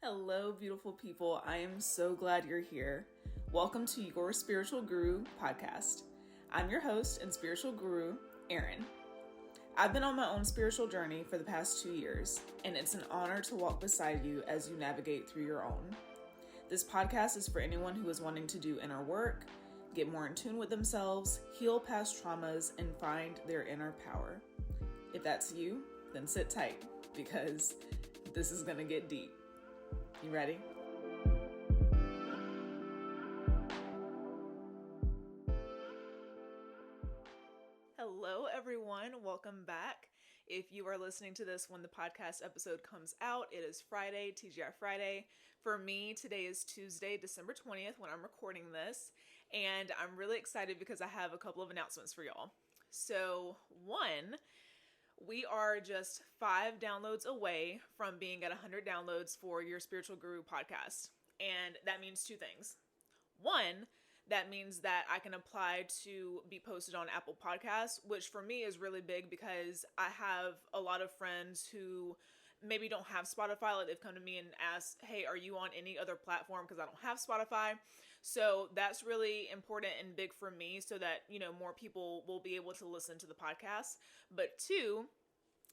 Hello, beautiful people. I am so glad you're here. Welcome to Your Spiritual Guru podcast. I'm your host and spiritual guru, Erin. I've been on my own spiritual journey for the past 2 years, and it's an honor to walk beside you as you navigate through your own. This podcast is for anyone who is wanting to do inner work, get more in tune with themselves, heal past traumas, and find their inner power. If that's you, then sit tight because this is going to get deep. You ready? Hello, everyone. Welcome back. If you are listening to this when the podcast episode comes out, it is Friday, TGI Friday. For me, today is Tuesday, December 20th when I'm recording this, and I'm really excited because I have a couple of announcements for y'all. So, one, we are just 5 downloads away from being at 100 downloads for Your Spiritual Guru podcast. And that means 2 things. One, that means that I can apply to be posted on Apple Podcasts, which for me is really big because I have a lot of friends who maybe don't have Spotify. Like they've come to me and asked, hey, are you on any other platform? Because I don't have Spotify. So that's really important and big for me so that, more people will be able to listen to the podcast. But 2,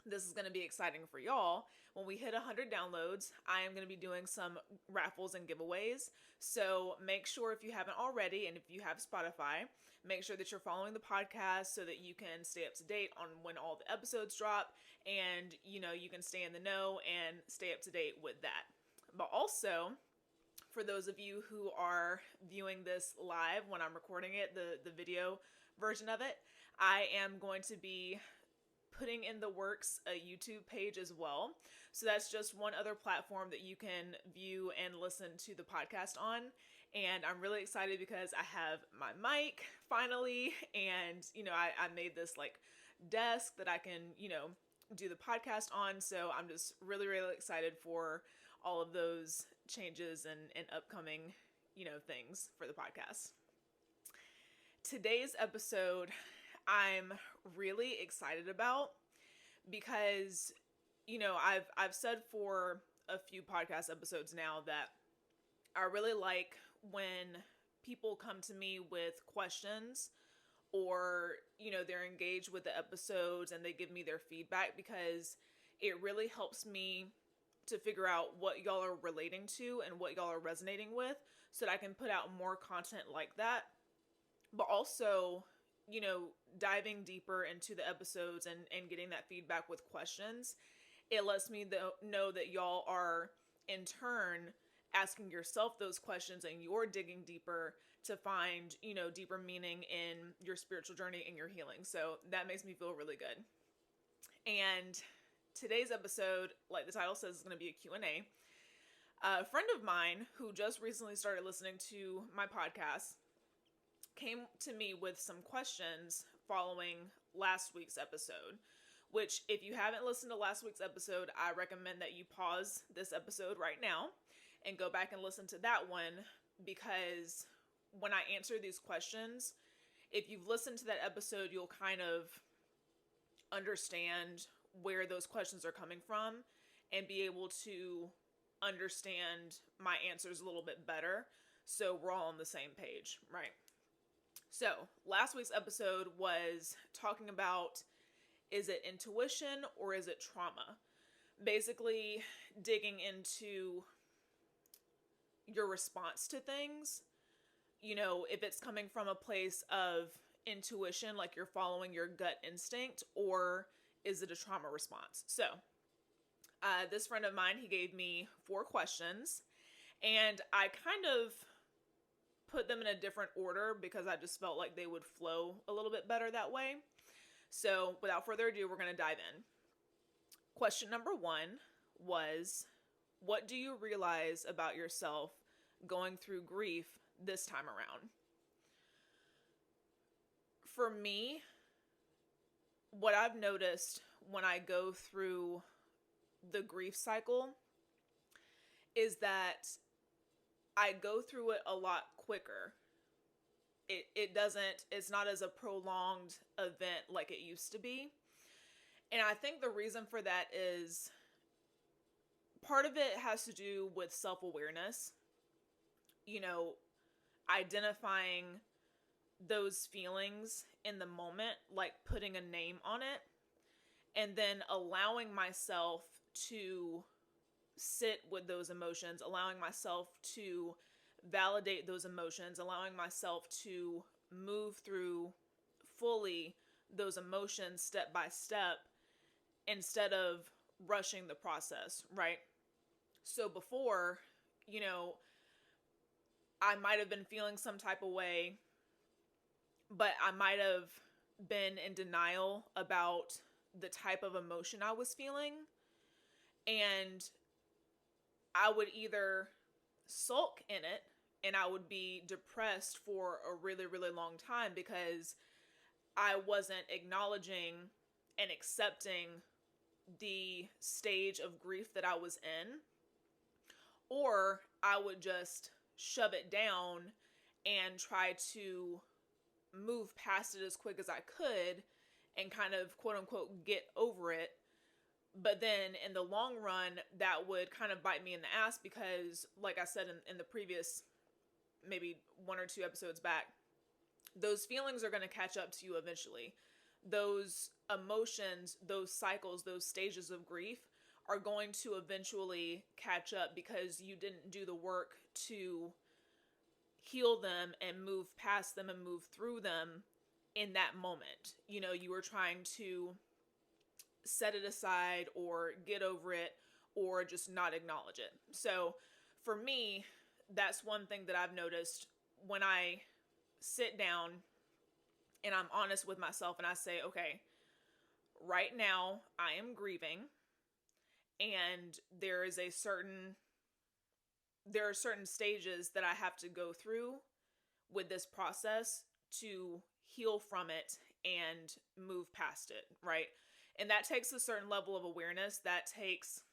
this is going to be exciting for y'all. When we hit 100 downloads, I am going to be doing some raffles and giveaways. So make sure if you haven't already, and if you have Spotify, make sure that you're following the podcast so that you can stay up to date on when all the episodes drop, and you can stay in the know and stay up to date with that. But also, for those of you who are viewing this live when I'm recording it, the video version of it, I am going to be putting in the works a YouTube page as well. So that's just one other platform that you can view and listen to the podcast on. And I'm really excited because I have my mic finally, and I made this desk that I can do the podcast on. So I'm just really, really excited for all of those changes and upcoming things for the podcast. Today's episode I'm really excited about because, I've said for a few podcast episodes now that I really like when people come to me with questions or, they're engaged with the episodes and they give me their feedback, because it really helps me to figure out what y'all are relating to and what y'all are resonating with so that I can put out more content like that. But also, diving deeper into the episodes and getting that feedback with questions, it lets me know that y'all are in turn asking yourself those questions and you're digging deeper to find, deeper meaning in your spiritual journey and your healing. So that makes me feel really good. And today's episode, like the title says, is going to be a Q&A. A friend of mine who just recently started listening to my podcast came to me with some questions following last week's episode, which if you haven't listened to last week's episode, I recommend that you pause this episode right now and go back and listen to that one, because when I answer these questions, if you've listened to that episode, you'll kind of understand where those questions are coming from and be able to understand my answers a little bit better, so we're all on the same page, right? So, last week's episode was talking about, is it intuition or is it trauma? Basically, digging into your response to things. If it's coming from a place of intuition, like you're following your gut instinct, or is it a trauma response? So, this friend of mine, he gave me 4 questions, and I kind of put them in a different order because I just felt like they would flow a little bit better that way. So without further ado, we're going to dive in. Question number 1 was, what do you realize about yourself going through grief this time around? For me, what I've noticed when I go through the grief cycle is that I go through it a lot quicker. It's not as a prolonged event like it used to be. And I think the reason for that is part of it has to do with self-awareness, identifying those feelings in the moment, like putting a name on it, and then allowing myself to sit with those emotions, allowing myself to validate those emotions, allowing myself to move through fully those emotions step by step instead of rushing the process, right? So before, I might have been feeling some type of way, but I might have been in denial about the type of emotion I was feeling. And I would either sulk in it and I would be depressed for a really, really long time because I wasn't acknowledging and accepting the stage of grief that I was in. Or I would just shove it down and try to move past it as quick as I could and kind of quote unquote get over it. But then in the long run, that would kind of bite me in the ass because, like I said in the previous, maybe 1 or 2 episodes back, those feelings are going to catch up to you eventually. Those emotions, those cycles, those stages of grief are going to eventually catch up because you didn't do the work to heal them and move past them and move through them in that moment. You were trying to set it aside or get over it or just not acknowledge it. So for me, that's one thing that I've noticed when I sit down and I'm honest with myself and I say, okay, right now I am grieving and there are certain stages that I have to go through with this process to heal from it and move past it, right? And that takes a certain level of awareness. That takes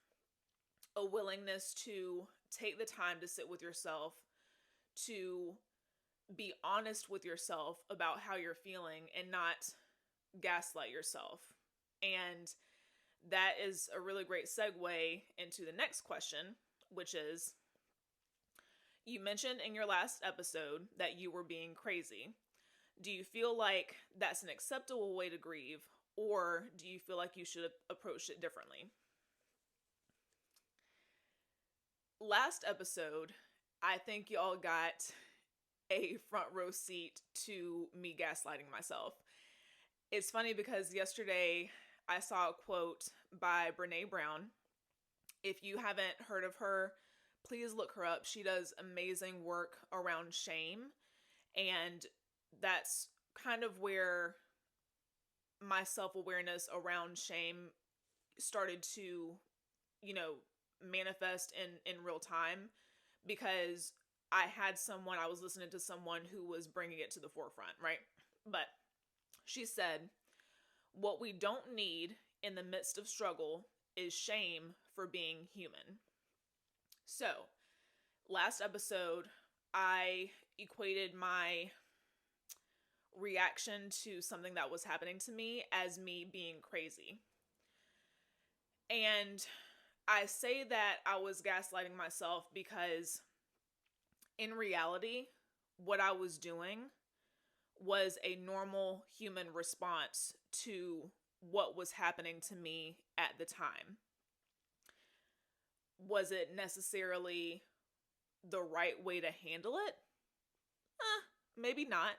a willingness to take the time to sit with yourself, to be honest with yourself about how you're feeling and not gaslight yourself. And that is a really great segue into the next question, which is, you mentioned in your last episode that you were being crazy. Do you feel like that's an acceptable way to grieve, or do you feel like you should have approached it differently? Last episode, I think y'all got a front row seat to me gaslighting myself. It's funny because yesterday I saw a quote by Brene Brown. If you haven't heard of her, please look her up. She does amazing work around shame. And that's kind of where my self-awareness around shame started to, manifest in real time, because I was listening to someone who was bringing it to the forefront, right? But she said, what we don't need in the midst of struggle is shame for being human. So, last episode, I equated my reaction to something that was happening to me as me being crazy. And I say that I was gaslighting myself because in reality, what I was doing was a normal human response to what was happening to me at the time. Was it necessarily the right way to handle it? Maybe not.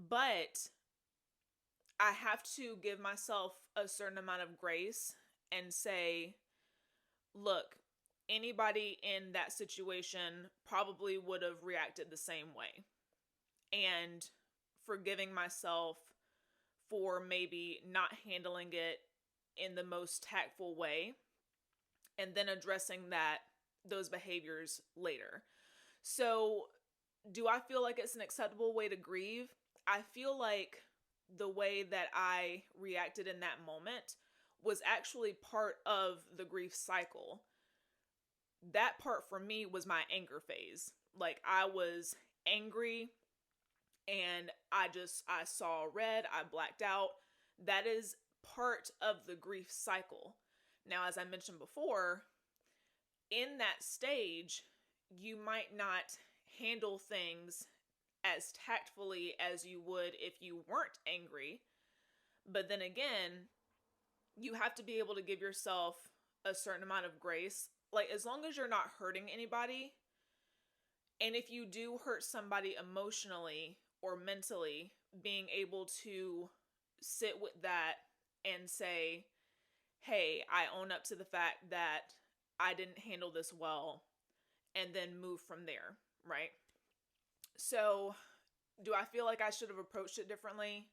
But I have to give myself a certain amount of grace and say, look, anybody in that situation probably would have reacted the same way. And forgiving myself for maybe not handling it in the most tactful way, and then addressing those behaviors later. So, do I feel like it's an acceptable way to grieve? I feel like the way that I reacted in that moment was actually part of the grief cycle. That part for me was my anger phase. Like, I was angry and I saw red, I blacked out. That is part of the grief cycle. Now, as I mentioned before, in that stage, you might not handle things as tactfully as you would if you weren't angry. But then again, you have to be able to give yourself a certain amount of grace. Like, as long as you're not hurting anybody, and if you do hurt somebody emotionally or mentally, being able to sit with that and say, hey, I own up to the fact that I didn't handle this well, and then move from there, right? So, do I feel like I should have approached it differently?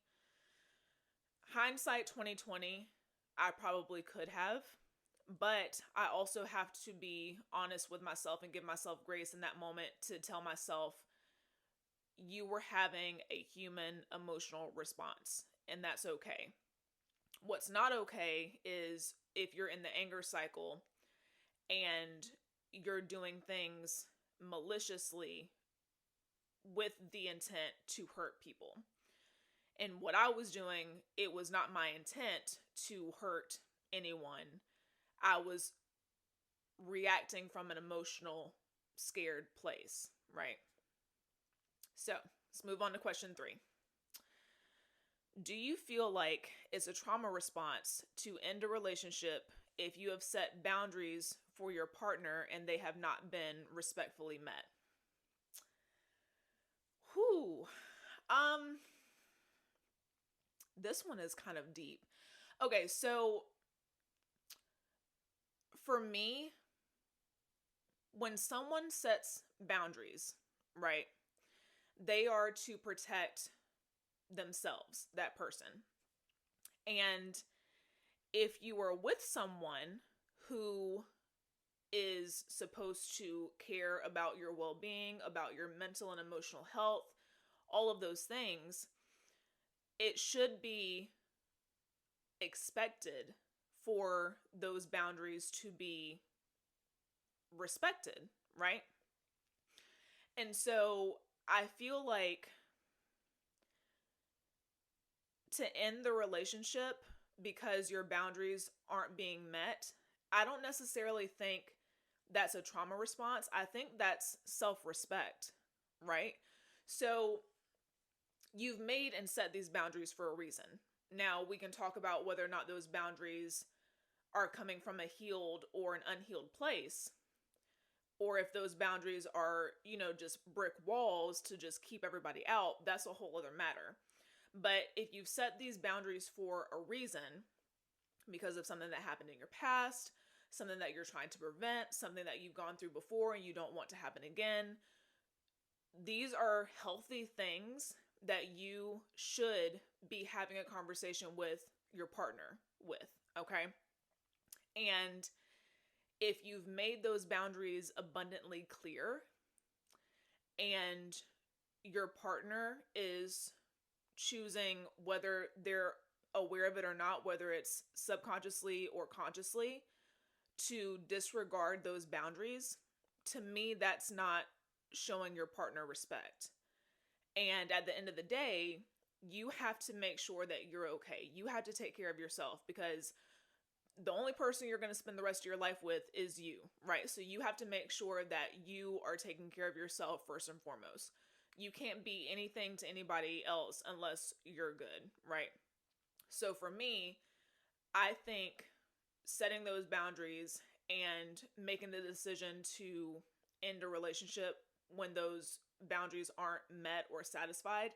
Hindsight 2020, I probably could have, but I also have to be honest with myself and give myself grace in that moment to tell myself, you were having a human emotional response, and that's okay. What's not okay is if you're in the anger cycle and you're doing things maliciously with the intent to hurt people. And what I was doing, it was not my intent to hurt anyone. I was reacting from an emotional, scared place, right? So, let's move on to question 3. Do you feel like it's a trauma response to end a relationship if you have set boundaries for your partner and they have not been respectfully met? Whew. This one is kind of deep. Okay, so for me, when someone sets boundaries, right, they are to protect themselves, that person. And if you are with someone who is supposed to care about your well-being, about your mental and emotional health, all of those things, it should be expected for those boundaries to be respected, right? And so I feel like to end the relationship because your boundaries aren't being met, I don't necessarily think that's a trauma response. I think that's self-respect, right? So you've made and set these boundaries for a reason. Now we can talk about whether or not those boundaries are coming from a healed or an unhealed place, or if those boundaries are, just brick walls to just keep everybody out. That's a whole other matter. But if you've set these boundaries for a reason, because of something that happened in your past, something that you're trying to prevent, something that you've gone through before and you don't want to happen again, these are healthy things that you should be having a conversation with your partner with, okay? And if you've made those boundaries abundantly clear and your partner is choosing, whether they're aware of it or not, whether it's subconsciously or consciously, to disregard those boundaries, to me, that's not showing your partner respect. And at the end of the day, you have to make sure that you're okay. You have to take care of yourself, because the only person you're going to spend the rest of your life with is you, right? So you have to make sure that you are taking care of yourself first and foremost. You can't be anything to anybody else unless you're good, right? So for me, I think setting those boundaries and making the decision to end a relationship when those boundaries aren't met or satisfied,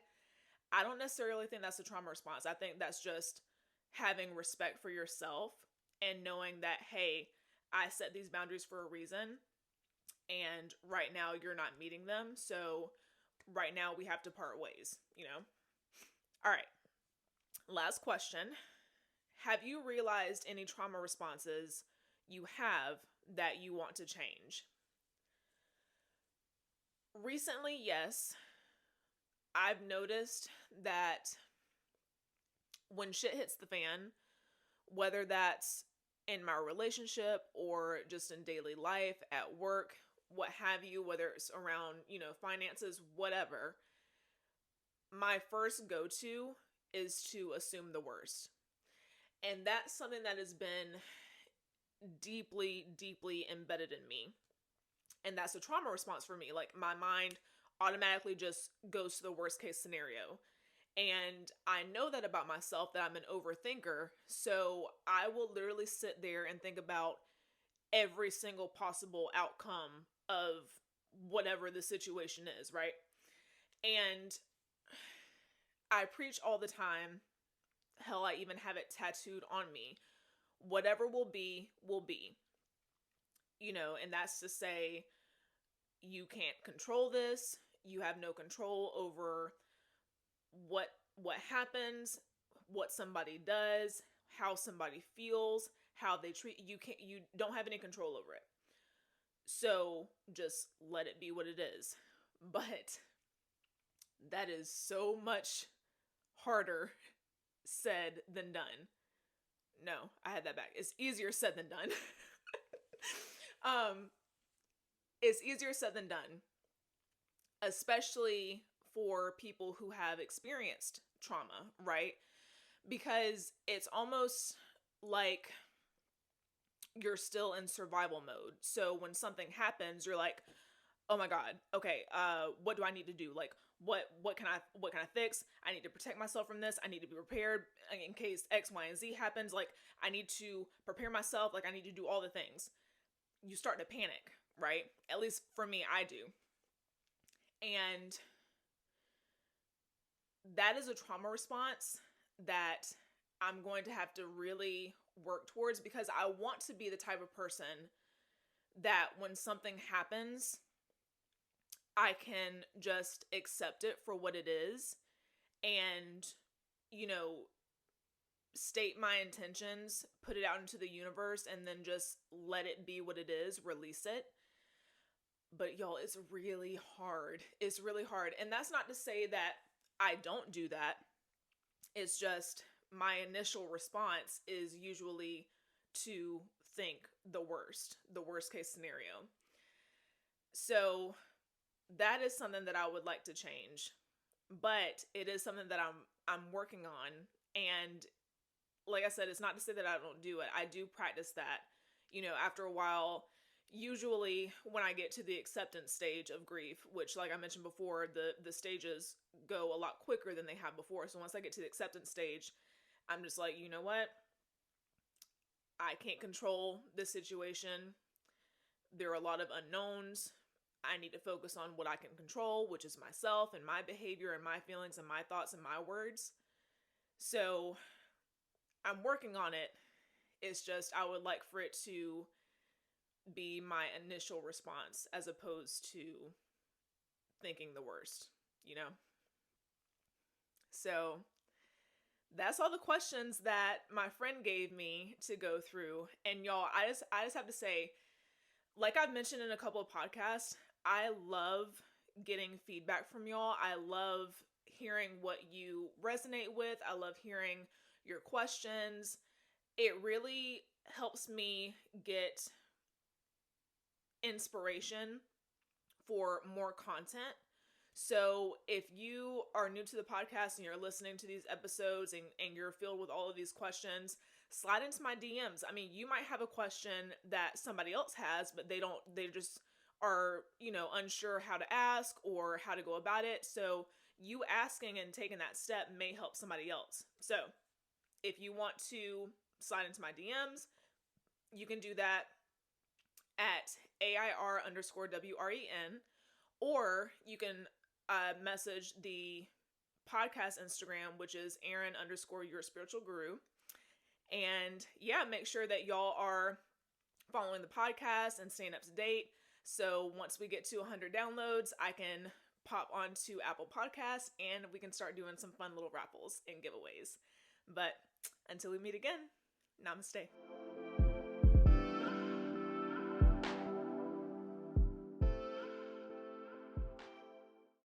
I don't necessarily think that's a trauma response. I think that's just having respect for yourself and knowing that, hey, I set these boundaries for a reason, and right now you're not meeting them, so right now we have to part ways, All right, last question. Have you realized any trauma responses you have that you want to change? Recently, yes. I've noticed that when shit hits the fan, whether that's in my relationship or just in daily life, at work, what have you, whether it's around, finances, whatever, my first go-to is to assume the worst. And that's something that has been deeply, deeply embedded in me. And that's a trauma response for me. Like, my mind automatically just goes to the worst case scenario. And I know that about myself, that I'm an overthinker. So I will literally sit there and think about every single possible outcome of whatever the situation is, right? And I preach all the time. Hell, I even have it tattooed on me. Whatever will be, will be. And that's to say, you can't control this. You have no control over what happens, what somebody does, how somebody feels, how they treat you. You don't have any control over it. So just let it be what it is. But that is so much harder said than done. No, I had that back. It's easier said than done. It's easier said than done, especially for people who have experienced trauma, right? Because it's almost like you're still in survival mode. So when something happens, you're like, oh my God, okay, what do I need to do? Like, what can I fix? I need to protect myself from this. I need to be prepared in case X, Y, and Z happens. Like, I need to prepare myself. Like, I need to do all the things. You start to panic, right? At least for me, I do. And that is a trauma response that I'm going to have to really work towards, because I want to be the type of person that when something happens, I can just accept it for what it is and, state my intentions, put it out into the universe, and then just let it be what it is, release it. But y'all, it's really hard. It's really hard. And that's not to say that I don't do that. It's just my initial response is usually to think the worst case scenario. So that is something that I would like to change, but it is something that I'm working on. And like I said, it's not to say that I don't do it. I do practice that. After a while, usually when I get to the acceptance stage of grief, which, like I mentioned before, the stages go a lot quicker than they have before. So once I get to the acceptance stage, I'm just like, you know what? I can't control this situation. There are a lot of unknowns. I need to focus on what I can control, which is myself and my behavior and my feelings and my thoughts and my words. So I'm working on it. It's just I would like for it to be my initial response as opposed to thinking the worst, So that's all the questions that my friend gave me to go through. And y'all, I just have to say, like I've mentioned in a couple of podcasts, I love getting feedback from y'all. I love hearing what you resonate with. I love hearing your questions. It really helps me get inspiration for more content. So if you are new to the podcast and you're listening to these episodes and you're filled with all of these questions, slide into my DMs. I mean, you might have a question that somebody else has, but they just are, unsure how to ask or how to go about it. So you asking and taking that step may help somebody else. So if you want to slide into my DMs, you can do that at AIR_WREN, or you can message the podcast Instagram, which is Aaron_your spiritual guru. And yeah, make sure that y'all are following the podcast and staying up to date. So once we get to 100 downloads, I can pop onto Apple Podcasts and we can start doing some fun little raffles and giveaways. But until we meet again, namaste.